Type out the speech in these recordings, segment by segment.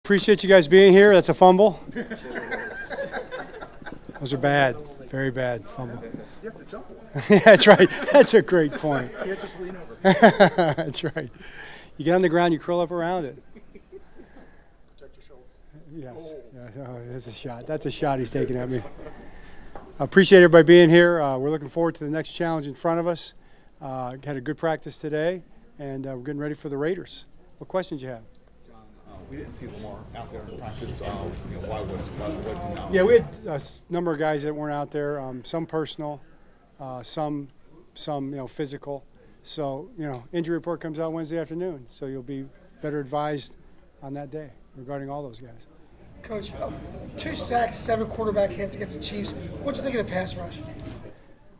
Appreciate you guys being here. That's a fumble. Those are bad, very bad fumble. You have to jump one. Yeah, that's right. That's a great point. You can't just lean over. That's right. You get on the ground, you curl up around it. Protect your shoulder. Yes. Yeah, oh, that's a shot. That's a shot he's taking at me. I appreciate everybody being here. We're looking forward to the next challenge in front of us. Had a good practice today, and we're getting ready for the Raiders. What questions you have? We didn't see Lamar out there in practice. Why was he not? Yeah, we had a number of guys that weren't out there. Some personal, some physical. So injury report comes out Wednesday afternoon. So you'll be better advised on that day regarding all those guys. Coach, 2 sacks, 7 quarterback hits against the Chiefs. What do you think of the pass rush?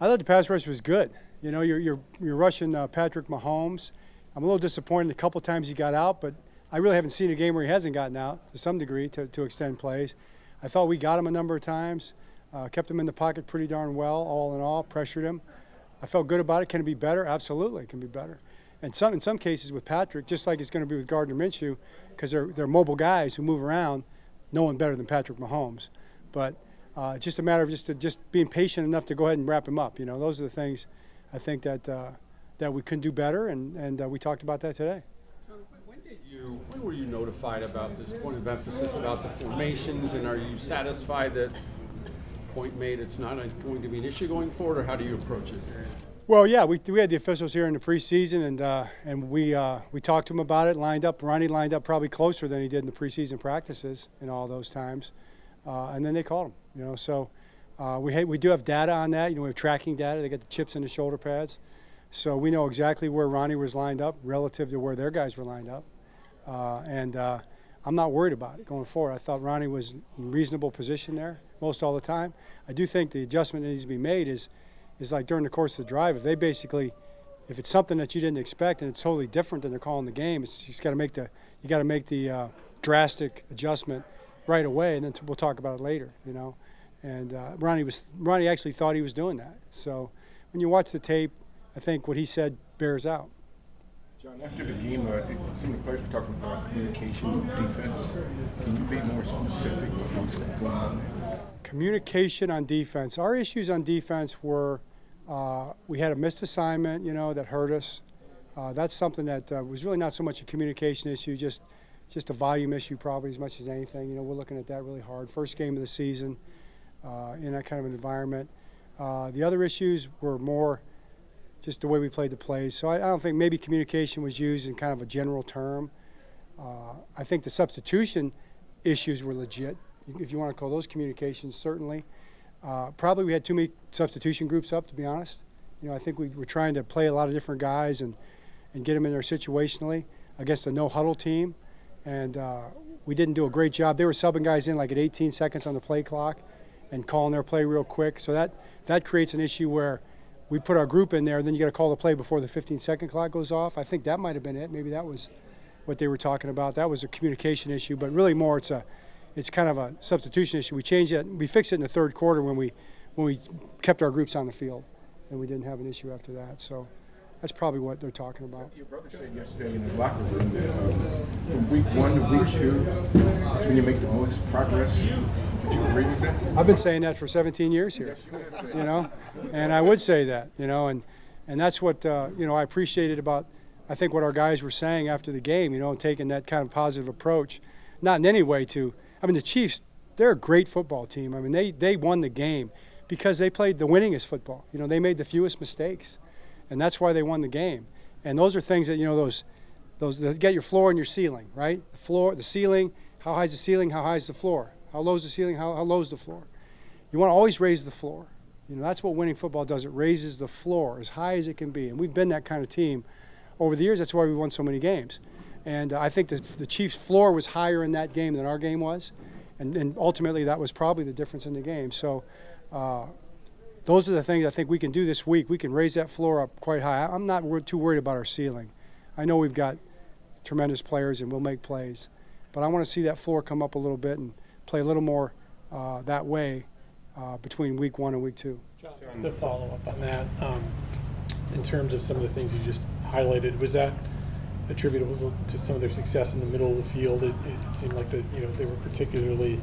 I thought the pass rush was good. You're rushing Patrick Mahomes. I'm a little disappointed a couple times he got out, but I really haven't seen a game where he hasn't gotten out to some degree to extend plays. I thought we got him a number of times, kept him in the pocket pretty darn well, all in all, pressured him. I felt good about it. Can it be better? Absolutely, it can be better. And in some cases with Patrick, just like it's going to be with Gardner Minshew, because they're mobile guys who move around, no one better than Patrick Mahomes. But just a matter of just being patient enough to go ahead and wrap him up. Those are the things I think that we can do better, and we talked about that today. When were you notified about this point of emphasis about the formations, and are you satisfied that point made it's not going to be an issue going forward, or how do you approach it? Well, yeah, we had the officials here in the preseason, and we talked to them about it, lined up. Ronnie lined up probably closer than he did in the preseason practices in all those times, and then they called him. So we do have data on that. We have tracking data. They got the chips in the shoulder pads, so we know exactly where Ronnie was lined up relative to where their guys were lined up. And I'm not worried about it going forward. I thought Ronnie was in reasonable position there most all the time. I do think the adjustment that needs to be made is like during the course of the drive. If it's something that you didn't expect and it's totally different than they're calling the game, you got to make the drastic adjustment right away, and then we'll talk about it later. And Ronnie actually thought he was doing that. So when you watch the tape, I think what he said bears out. John, after the game, some of the players were talking about communication, defense. Can you be more specific what's going on there? Communication on defense. Our issues on defense were we had a missed assignment, that hurt us. That's something that was really not so much a communication issue, just a volume issue probably as much as anything. We're looking at that really hard. First game of the season in that kind of an environment. The other issues were more just the way we played the plays. So I don't think maybe communication was used in kind of a general term. I think the substitution issues were legit, if you want to call those communications, certainly. Probably we had too many substitution groups up, to be honest. I think we were trying to play a lot of different guys and get them in there situationally against a no-huddle team. And we didn't do a great job. They were subbing guys in like at 18 seconds on the play clock and calling their play real quick. So that creates an issue where we put our group in there, then you got to call the play before the 15-second clock goes off. I think that might have been it. Maybe that was what they were talking about. That was a communication issue, but really more it's kind of a substitution issue. We changed it. We fixed it in the third quarter when we kept our groups on the field, and we didn't have an issue after that. So that's probably what they're talking about. Your brother said yesterday in the locker room that from week 1 to week 2, that's when you make the most progress. Would you agree with that? I've been saying that for 17 years here, and I would say that, and that's what, I appreciated about, I think, what our guys were saying after the game, and taking that kind of positive approach, not in any way the Chiefs, they're a great football team. They won the game because they played the winningest football. They made the fewest mistakes, and that's why they won the game. And those are things that, those that get your floor and your ceiling, right? The floor, the ceiling, how high is the ceiling, how high is the floor? How low is the ceiling, how low is the floor? You want to always raise the floor. That's what winning football does. It raises the floor as high as it can be. And we've been that kind of team over the years. That's why we won so many games. And I think the Chiefs' floor was higher in that game than our game was. And ultimately, that was probably the difference in the game. So those are the things I think we can do this week. We can raise that floor up quite high. I'm not too worried about our ceiling. I know we've got tremendous players and we'll make plays. But I want to see that floor come up a little bit and play a little more that way between week 1 and week 2. John, just to follow up on that, in terms of some of the things you just highlighted, was that attributable to some of their success in the middle of the field? It seemed like they were particularly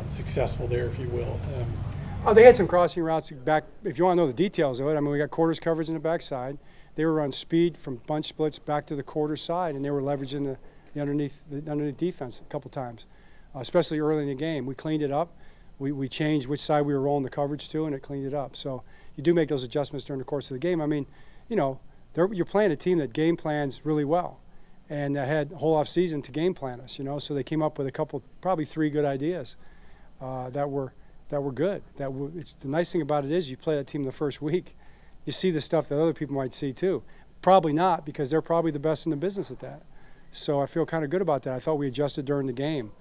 successful there, if you will. Oh, they had some crossing routes back. If you want to know the details of it, I mean, we got quarters coverage in the backside. They were on speed from bunch splits back to the quarter side, and they were leveraging the underneath defense a couple times, especially early in the game. We cleaned it up. We changed which side we were rolling the coverage to, and it cleaned it up. So you do make those adjustments during the course of the game. I mean, you're playing a team that game plans really well, and that had a whole off season to game plan us. So they came up with a couple, probably 3 good ideas that were good. It's the nice thing about it is you play that team the first week, you see the stuff that other people might see too. Probably not, because they're probably the best in the business at that. So I feel kind of good about that. I thought we adjusted during the game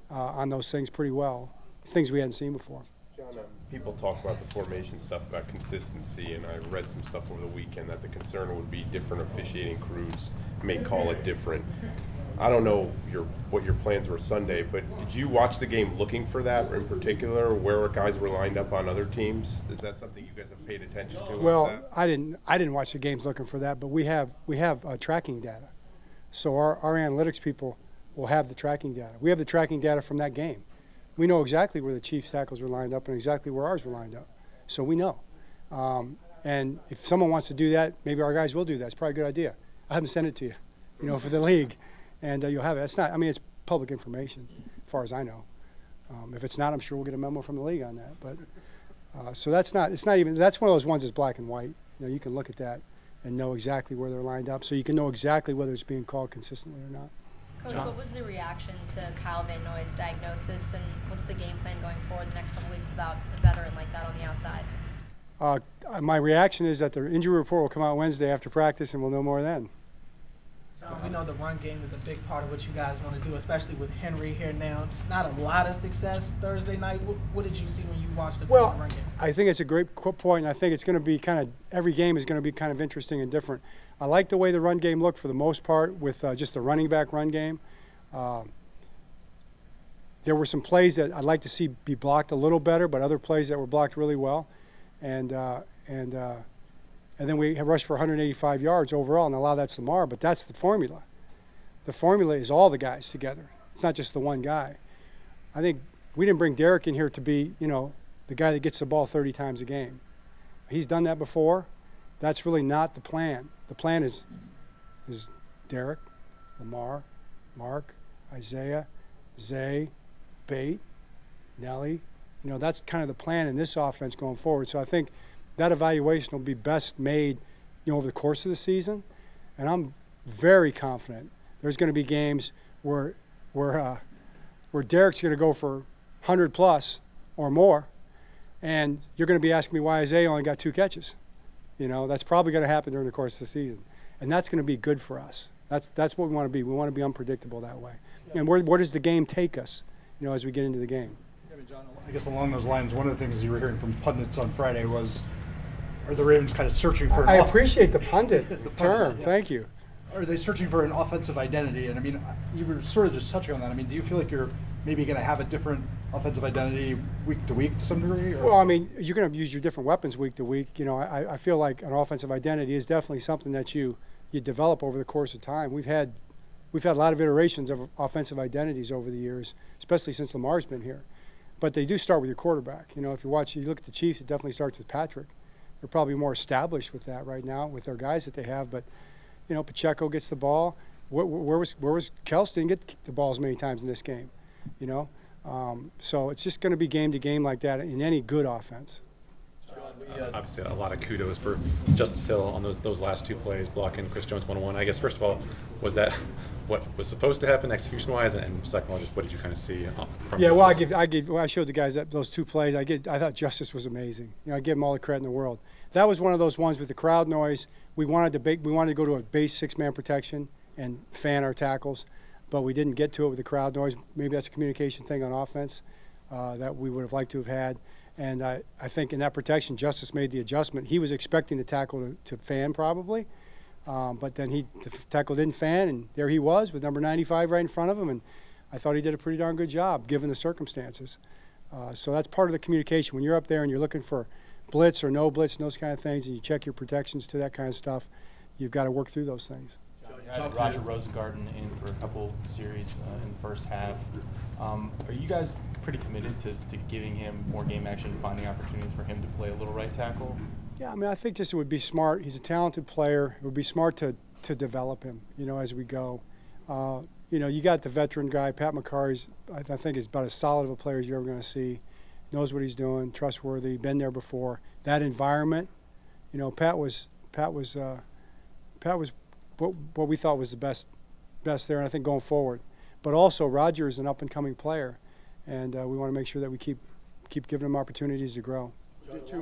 on those things pretty well, things we hadn't seen before. John, people talk about the formation stuff, about consistency, and I read some stuff over the weekend that the concern would be different officiating crews may call it different. I don't know what your plans were Sunday, but did you watch the game looking for that in particular, where guys were lined up on other teams? Is that something you guys have paid attention to? Well, I didn't watch the games looking for that, but we have tracking data. So our analytics people will have the tracking data. We have the tracking data from that game. We know exactly where the Chiefs tackles were lined up and exactly where ours were lined up. So we know. And if someone wants to do that, maybe our guys will do that. It's probably a good idea. I haven't sent it to you, for the league. And you'll have it. It's public information, as far as I know. If it's not, I'm sure we'll get a memo from the league on that. But so that's one of those ones that's black and white. You can look at that and know exactly where they're lined up, so you can know exactly whether it's being called consistently or not. Coach, what was the reaction to Kyle Van Noy's diagnosis, and what's the game plan going forward the next couple of weeks about a veteran like that on the outside? My reaction is that the injury report will come out Wednesday after practice, and we'll know more then. We know the run game is a big part of what you guys want to do, especially with Henry here now. Not a lot of success Thursday night. What did you see when you watched the run game? I think it's a great point, and I think it's going to be every game is going to be kind of interesting and different. I like the way the run game looked for the most part with just the running back run game. There were some plays that I'd like to see be blocked a little better, but other plays that were blocked really well. And then we rushed for 185 yards overall, and a lot of that's Lamar, but that's the formula. The formula is all the guys together. It's not just the one guy. I think we didn't bring Derek in here to be, the guy that gets the ball 30 times a game. He's done that before. That's really not the plan. The plan is Derek, Lamar, Mark, Isaiah, Zay, Bate, Nelly. That's kind of the plan in this offense going forward. So I think that evaluation will be best made, over the course of the season, and I'm very confident there's going to be games where Derek's going to go for 100 plus or more, and you're going to be asking me why Isaiah only got 2 catches. That's probably going to happen during the course of the season, and that's going to be good for us. That's what we want to be. We want to be unpredictable that way. And where does the game take us, as we get into the game? John, I guess along those lines, one of the things you were hearing from pundits on Friday was, are the Ravens kind of searching for I appreciate the pundit term. Yeah. Thank you. Are they searching for an offensive identity? And you were sort of just touching on that. Do you feel like you're maybe going to have a different offensive identity week to week to some degree? Or? Well, you're going to use your different weapons week to week. I feel like an offensive identity is definitely something that you develop over the course of time. We've had a lot of iterations of offensive identities over the years, especially since Lamar's been here. But they do start with your quarterback. If you look at the Chiefs, it definitely starts with Patrick. They're probably more established with that right now with their guys that they have. But, Pacheco gets the ball. Where was Kels? Didn't get the ball as many times in this game, So it's just going to be game to game like that in any good offense. Obviously, a lot of kudos for Justice Hill on those last 2 plays, blocking Chris Jones 1-on-1. I guess, first of all, was that what was supposed to happen execution-wise? And second of all, just what did you kind of see from Justice? I showed the guys those 2 plays. I thought Justice was amazing. I give him all the credit in the world. That was one of those ones with the crowd noise. We wanted to go to a base 6-man protection and fan our tackles, but we didn't get to it with the crowd noise. Maybe that's a communication thing on offense that we would have liked to have had. And I think in that protection, Justice made the adjustment. He was expecting the tackle to fan probably, but then the tackle didn't fan, and there he was with number 95 right in front of him. And I thought he did a pretty darn good job given the circumstances. So that's part of the communication. When you're up there and you're looking for blitz or no blitz and those kind of things, and you check your protections to that kind of stuff, you've got to work through those things. John, had Roger Rosengarten in for a couple series in the first half. Are you guys pretty committed to giving him more game action, finding opportunities for him to play a little right tackle? Yeah, I mean, I think just it would be smart. He's a talented player. It would be smart to develop him, as we go. You got the veteran guy, Pat McCarry's, I think is about as solid of a player as you're ever going to see. Knows what he's doing, trustworthy, been there before. That environment, Pat was what we thought was the best there, and I think going forward. But also, Roger is an up-and-coming player, and we want to make sure that we keep giving him opportunities to grow.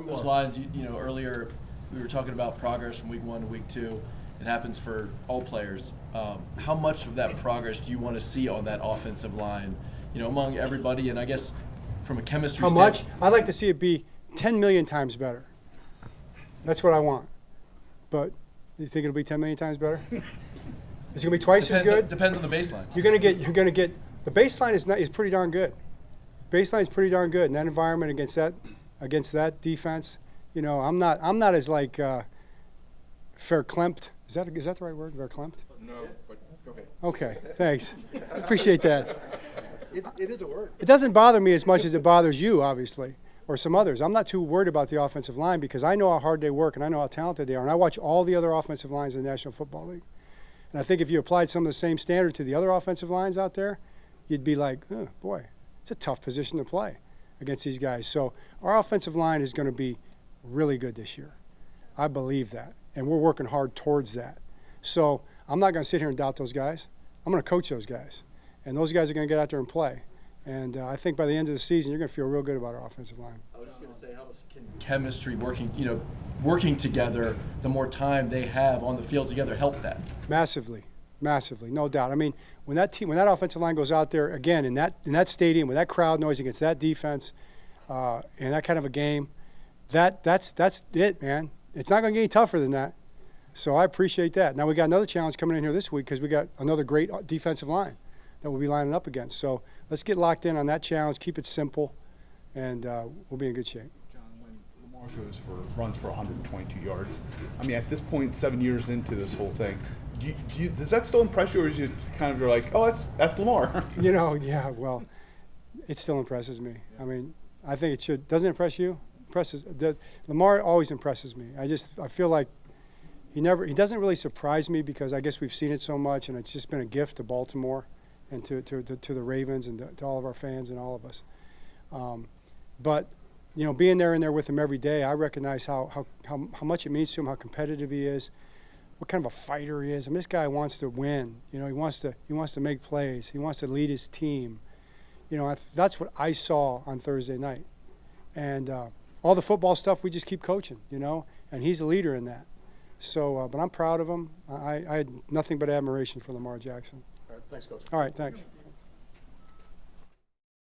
Those lines, earlier we were talking about progress from week 1 to week 2. It happens for all players. How much of that progress do you want to see on that offensive line, among everybody? And I guess from a chemistry How much? I'd like to see it be 10 million times better. That's what I want. But you think it'll be 10 million times better? Is it gonna be twice as good? Depends on the baseline. You're gonna get the baseline is pretty darn good. Baseline is pretty darn good in that environment against that defense. I'm not as like verklempt. Is that the right word? Verklempt? No, but go ahead. Okay, thanks. Appreciate that. It is a word. It doesn't bother me as much as it bothers you, obviously, or some others. I'm not too worried about the offensive line because I know how hard they work and I know how talented they are. And I watch all the other offensive lines in the National Football League. And I think if you applied some of the same standard to the other offensive lines out there, you'd be like, oh, boy, it's a tough position to play against these guys. So our offensive line is going to be really good this year. I believe that. And we're working hard towards that. So I'm not going to sit here and doubt those guys. I'm going to coach those guys. And those guys are going to get out there and play. And I think by the end of the season, you're going to feel real good about our offensive line. I was just going to say, how much can chemistry, working together, the more time they have on the field together, help that? Massively, no doubt. I mean, when that offensive line goes out there again in that stadium with that crowd noise against that defense, and that kind of a game, that's it, man. It's not going to get any tougher than that. So I appreciate that. Now we got another challenge coming in here this week because we got another great defensive line that we'll be lining up against. So let's get locked in on that challenge, keep it simple, and we'll be in good shape. John, when Lamar runs for 122 yards, I mean, at this point, 7 years into this whole thing, does that still impress you, or is you kind of like, oh, that's Lamar? Yeah, well, it still impresses me. I mean, I think it should. Doesn't it impress you? Lamar always impresses me. I feel like he doesn't really surprise me because I guess we've seen it so much, and it's just been a gift to Baltimore and to the Ravens and to all of our fans and all of us. But being there in there with him every day, I recognize how much it means to him, how competitive he is, what kind of a fighter he is. I mean, this guy wants to win. He wants to make plays. He wants to lead his team. That's what I saw on Thursday night. And all the football stuff, we just keep coaching, and he's a leader in that. So, but I'm proud of him. I had nothing but admiration for Lamar Jackson. All right, thanks, Coach. All right, thanks.